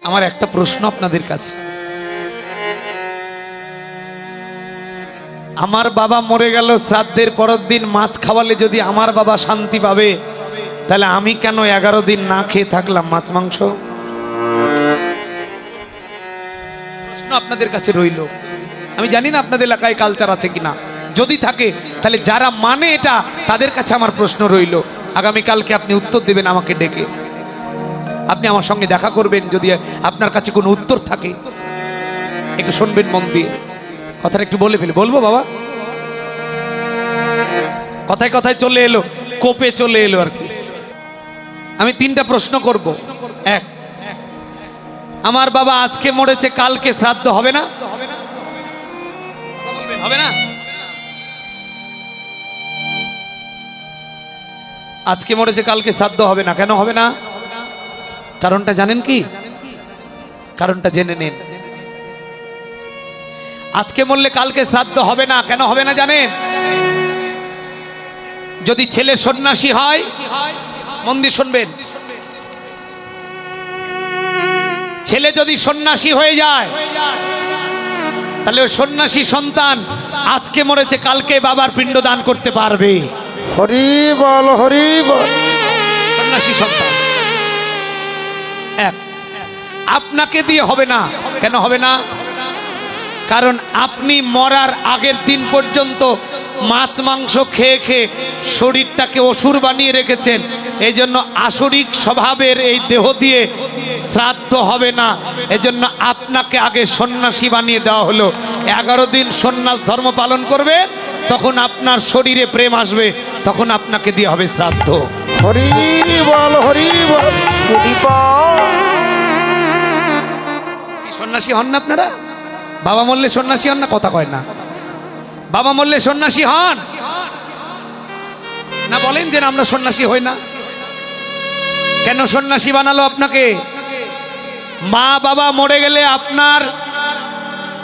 আমার একটা প্রশ্ন আপনাদের কাছে, আমার বাবা মরে গেল, শ্রাদ্ধের পরের দিন মাছ খাওয়ালে যদি আমার বাবা শান্তি পাবে, তাহলে আমি কেন 11 দিন না খেয়ে থাকলাম মাছ মাংস? প্রশ্ন আপনাদের কাছে রইল। আমি জানি না আপনাদের এলাকায় কালচার আছে কিনা, যদি থাকে তাহলে যারা মানে এটা তাদের কাছে আমার প্রশ্ন রইল। আগামীকালকে আপনি উত্তর দেবেন আমাকে ডেকে, আপনি আমার সঙ্গে দেখা করবেন। যদি আপনার কাছে কোনো উত্তর থাকে একটু শুনবেন মন দিয়ে, কথাটা একটু বলে ফেলে। বলবো বাবা? কথায় কথায় চলে এলো, কোপে চলে এলো আর কি। আমি 3টা প্রশ্ন করব। এক, আমার বাবা আজকে মরেছে, কালকে শ্রাদ্ধ হবে না? হবে না? আজকে মরেছে, কালকে শ্রাদ্ধ হবে না। কেন হবে না? কারণটা জানেন কি? কারণটা জেনে নিন। আজকে মরলে কালকে শ্রাদ্ধ হবে না, কেন হবে না জানেন? যদি ছেলে সন্ন্যাসী হয়, মন দিয়ে শুনবেন, ছেলে যদি সন্ন্যাসী হয়ে যায়, তাহলে ওই সন্ন্যাসী সন্তান আজকে মরেছে, কালকে বাবার পিণ্ড দান করতে পারবে। হরি বল, হরি বল। সন্ন্যাসী সন্তান। এক, আপনাকে দিয়ে হবে না। কেন হবে না? কারণ আপনি মরার আগের দিন পর্যন্ত মাছ মাংস খেয়ে খেয়ে শরীরটাকে অসুর বানিয়ে রেখেছেন। এই জন্য আসরিক স্বভাবের এই দেহ দিয়ে শ্রাদ্ধ হবে না। এজন্য আপনাকে আগে সন্ন্যাসী বানিয়ে দেওয়া হলো। 11 দিন সন্ন্যাস ধর্ম পালন করবে, তখন আপনার শরীরে প্রেম আসবে, তখন আপনাকে দিয়ে হবে শ্রাদ্ধ। হরি বল, হরি বল, হরি বল। সন্ন্যাসী হন না আপনারা? বাবা মরলে সন্ন্যাসী হন না? কথা কয় না। বাবা মরলে সন্ন্যাসী হন না? বলেন যে না, আমরা সন্ন্যাসী হই না। কেন সন্ন্যাসী বানালো আপনাকে? মা বাবা মরে গেলে আপনার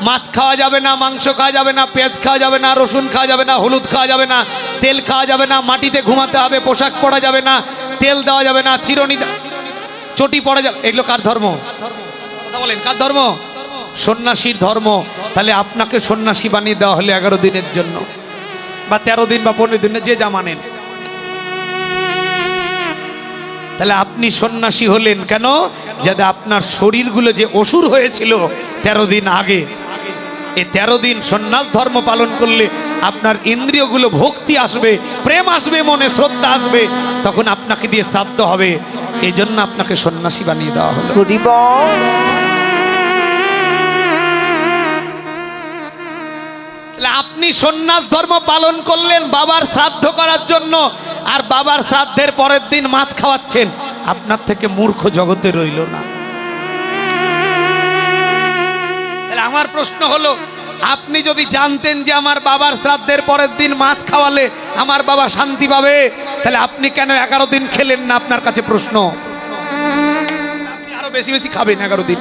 মাছ খাওয়া যাবে না, মাংস খাওয়া যাবে না, পেঁয়াজ খাওয়া যাবে না, রসুন খাওয়া যাবে না, হলুদ খাওয়া যাবে না, তেল খাওয়া যাবে না, মাটিতে ঘুমাতে হবে, পোশাক পরা যাবে না, তেল দেওয়া যাবে না, চিরনি চটি পরা যাবে। এগুলো কার ধর্ম? কথা বলেন, কার ধর্ম? সন্ন্যাসীর ধর্ম। তাহলে আপনাকে সন্ন্যাসী বানিয়ে দেওয়া হলে 11 দিনের জন্য, বা 13 দিন বা 15 দিনে, যে যা মানেন। তাহলে আপনি সন্ন্যাসী হলেন কেন? যাতে আপনার শরীরগুলো যে অসুর হয়েছিল 13 দিন আগে, এই 13 দিন সন্ন্যাস ধর্ম পালন করলে আপনার ইন্দ্রিয়গুলো ভক্তি আসবে, প্রেম আসবে, মনে শ্রদ্ধা আসবে, তখন আপনাকে দিয়ে শ্রাদ্ধ হবে। এই জন্য আপনাকে সন্ন্যাসী বানিয়ে দেওয়া হলো। হরি বল। আপনি সন্ন্যাস ধর্ম পালন করলেন বাবার শ্রাদ্ধ করার জন্য, আর বাবার শ্রাদ্ধের পরের দিন মাছ খাওয়াচ্ছেন। আপনার থেকে মূর্খ জগতে রইল না। তাহলে আমার প্রশ্ন হলো, আপনি যদি জানতেন যে আমার বাবার শ্রাদ্ধের পরের দিন মাছ খাওয়ালে আমার বাবা শান্তি পাবে, তাহলে আপনি কেন 11 দিন খেলেন না? আপনার কাছে প্রশ্ন। আপনি আরো বেশি বেশি খাবেন 11 দিন,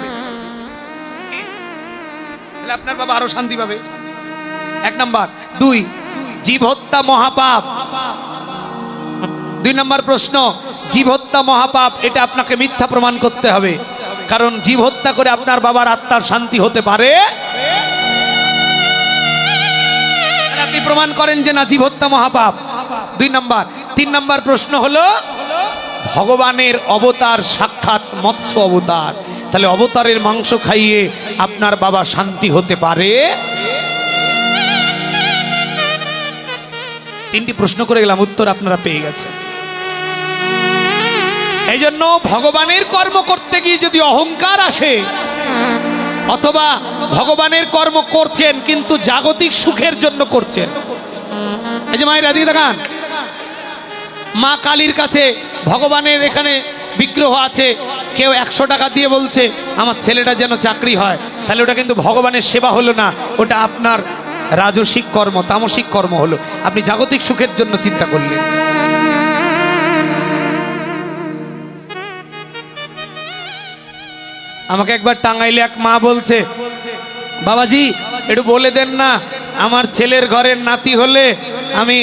তাহলে আপনার বাবা আরো শান্তি পাবে। 1 নাম্বার। 2, জীব হত্যা মহাপাপ। 2 নম্বর প্রশ্ন, জীব হত্যা মহাপাপ, এটা আপনাকে মিথ্যা প্রমাণ করতে হবে। কারণ জীব হত্যা করে আপনার বাবার আত্মার শান্তি হতে পারে? আপনি প্রমাণ করেন যে না, জীব হত্যা মহাপাপ। 2 নম্বর। 3 নম্বর প্রশ্ন হলো, ভগবানের অবতার সাক্ষাৎ মৎস্য অবতার, তাহলে অবতারের মাংস খাইয়ে আপনার বাবা শান্তি হতে পারে? 3টি প্রশ্ন করে গেলাম, উত্তর আপনারা পেয়ে গেছেন। এই জন্য ভগবানের কর্ম করতে গিয়ে যদি অহংকার আসে, অথবা ভগবানের কর্ম করছেন কিন্তু জাগতিক সুখের জন্য করছেন। এই যে মায়েরা দিয়ে দেখান, মা কালীর কাছে ভগবানের এখানে বিগ্রহ আছে, কেউ 100 টাকা দিয়ে বলছে আমার ছেলেটা যেন চাকরি হয়, তাহলে ওটা কিন্তু ভগবানের সেবা হলো না, ওটা আপনার রাজসিক কর্ম, তামসিক কর্ম হলো। আপনি জাগতিক সুখের জন্য চিন্তা করলেন। আমাকে একবার টাঙ্গাইলে এক মা বলছে, বাবাজি একটু বলে দেন না, আমার ছেলের ঘরের নাতি হলে আমি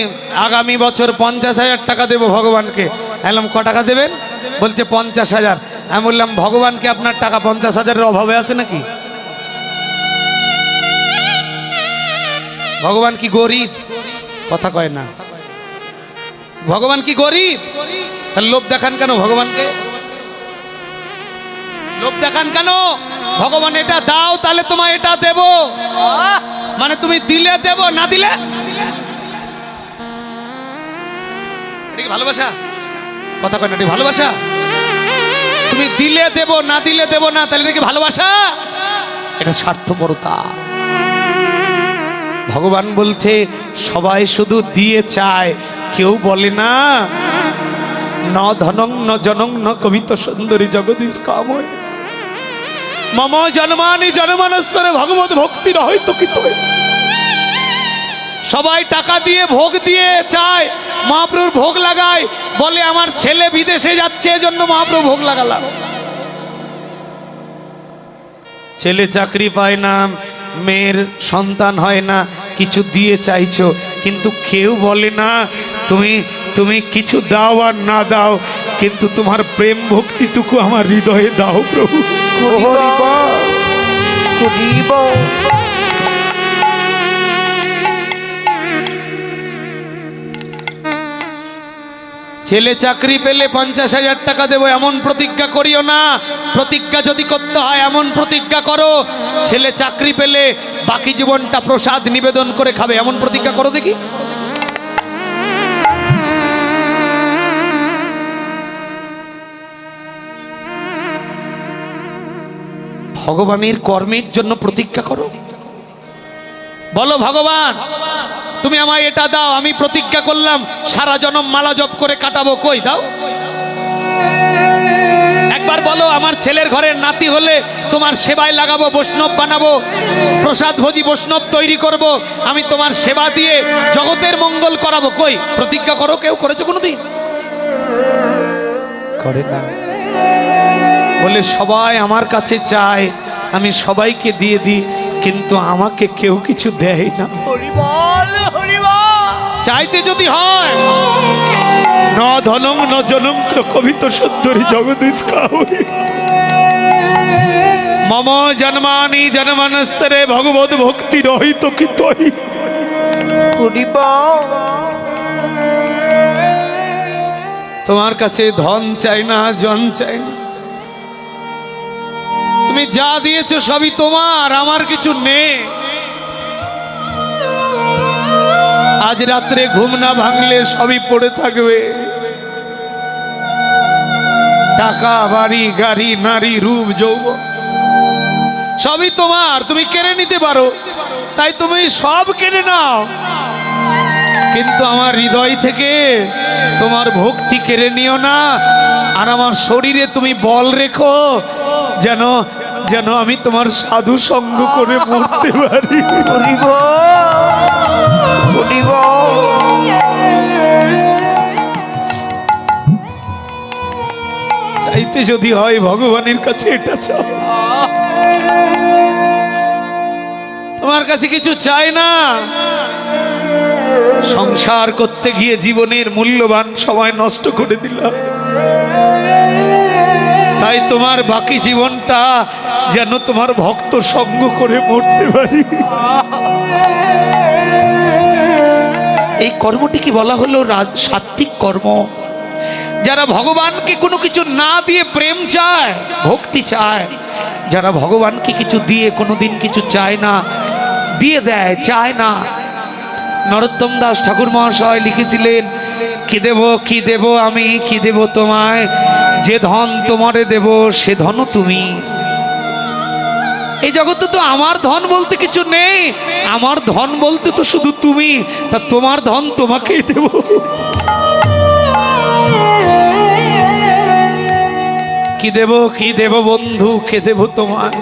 আগামী বছর 50,000 টাকা দেবো ভগবানকে। এলাম, ক টাকা দেবেন? বলছে 50,000। আমি বললাম ভগবানকে আপনার টাকা 50,000-এর অভাবে আছে নাকি? ভগবান কি গরিব? কথা কয় না। ভগবান কি গরিব? তাহলে লোভ দেখান কেন ভগবানকে? লোভ দেখান কেন? ভগবান এটা দাও তাহলে তোমায় এটা দেব, মানে তুমি দিলে দেব, না দিলে? এটা কি ভালোবাসা? কথা কয় না, এটা ভালোবাসা? তুমি দিলে দেব, না দিলে দেব না, তাহলে এটা কি ভালোবাসা? এটা স্বার্থপরতা। ভগবান বলছে সবাই শুধু দিয়ে চায়, কেউ বলে না ন ধনং ন জনং ন কবিত সুন্দরী জগদীশ কাময় মম জন্মানি জন্মানস্বরে ভগবত ভক্তির হয়তো কি তবে। সবাই টাকা দিয়ে ভোগ দিয়ে চায়, মহাপ্রভুর ভোগ লাগায়, বলে আমার ছেলে বিদেশে যাচ্ছে এজন্য মহাপ্রভু ভোগ লাগালাম। ছেলে চাকরি পায় না, মেয়ের সন্তান হয় না, কিছু দিয়ে চাইছো, কিন্তু কেউ বলে না তুমি তুমি কিছু দাও আর না দাও, কিন্তু তোমার প্রেম ভক্তিটুকু আমার হৃদয়ে দাও প্রভু। ছেলে চাকরি পেলে 50,000 টাকা দেবো এমন প্রতিজ্ঞা করিও না। প্রতিজ্ঞা যদি করতে হয় এমন প্রতিজ্ঞা করো, ছেলে চাকরি পেলে বাকি জীবনটা প্রসাদ নিবেদন করে খাবে, এমন প্রতিজ্ঞা করো দেখি। ভগবানের কর্মের জন্য প্রতিজ্ঞা করো। বলো ভগবান তুমি আমায় এটা দাও, আমি প্রতিজ্ঞা করলাম সারা জনম মালা জপ করে কাটাবো, কই দাও। একবার বলো আমার ছেলের ঘরের নাতি হলে তোমার সেবায় লাগাবো, বৈষ্ণব বানাবো, প্রসাদ ভোজি বৈষ্ণব তৈরি করব, আমি তোমার সেবা দিয়ে জগতের মঙ্গল করাবো, কই প্রতিজ্ঞা করো। কেউ করেছো কোনোদিন? করে না। বলে সবাই আমার কাছে চায়, আমি সবাইকে দিয়ে দিই, কিন্তু আমাকে কেউ কিছু দেয় না। চাইতে যদি হয় ন ধনং ন জনং কবিত সুন্দরী জগদীশ কাময় মম জন্মানি জন্মানস্বরে ভগবত ভক্তি রহিত কি তৈ। তোমার কাছে ধন চাই না, জন চাই না, তুমি যা দিয়েছো সবই তোমার, আমার কিছু নেই। আজ রাত্রে ঘুম না ভাঙলে সবই পড়ে থাকবে, টাকা বাড়ি গাড়ি নারী রূপ যৌবন সবই তোমার, তুমি কেড়ে নিতে পারো, তাই তুমি সব কেড়ে নাও, কিন্তু আমার হৃদয় থেকে তোমার ভক্তি কেড়ে নিও না। আর আমার শরীরে তুমি বল রেখো, যেন যেন আমি তোমার সাধু সঙ্গ করে মরতে পারি। চাইতে যদি হয় ভগবানের কাছে এটা চাও, তোমার কাছে কিছু চাই না। সংসার করতে গিয়ে জীবনের মূল্যবান সময় নষ্ট করে দিলাম, তাই তোমার বাকি জীবনটা যেন তোমার ভক্ত সঙ্গ করে মরতে পারি। এই কর্মটি কি বলা হলো সাত্বিক কর্ম। যারা ভগবানকে কোনো কিছু না দিয়ে প্রেম চায়, ভক্তি চায়, যারা ভগবানকে কিছু দিয়ে কোনোদিন কিছু চায় না, দিয়ে দেয়, চায় না। নরোত্তম দাস ঠাকুর মহাশয় লিখেছিলেন, কি দেব কি দেব আমি, কি দেব তোমায়, যে ধন তোমারে দেব সে ধনও তুমি। এই জগতে তো আমার ধন বলতে কিছু নেই, আমার ধন বলতে তো শুধু তুমি, তা তোমার ধন তোমাকেই দেব। কি দেব বন্ধু, কে দেব তোমায়,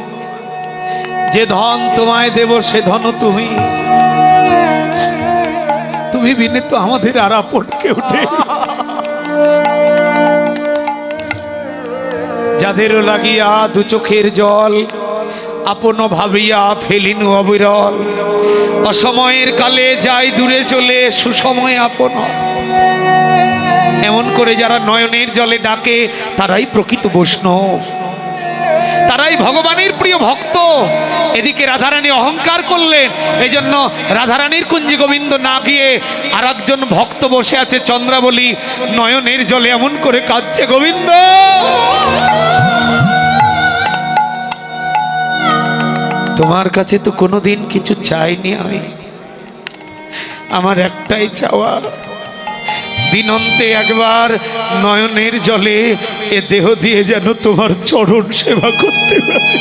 যে ধন তোমায় দেব সে ধনও তুমি। তুমি বিনে তো আমাদের আর আপন কেউ নেই। যাদেরও লাগিয়া দু চোখের জল, আপন ভাবিয়া ফেলিনু অবিরল, অসময়ের কালে যাই দূরে চলে সুসময় আপন। এমন করে যারা নয়নের জলে ডাকে তারাই প্রকৃত বৈষ্ণব, তারাই ভগবানের প্রিয় ভক্ত। এদিকে রাধারানী অহংকার করলেন, এই জন্য রাধারানীর কুঞ্জি গোবিন্দ না গিয়ে আর একজন ভক্ত বসে আছে চন্দ্রাবলী, নয়নের জলে এমন করে কাঁদছে, গোবিন্দ তোমার কাছে তো কোনোদিন কিছু চাইনি আমি, আমার একটাই চাওয়া দিনন্তে একবার নয়নের জলে এ দেহ দিয়ে যেন তোমার চরণ সেবা করতে পারে।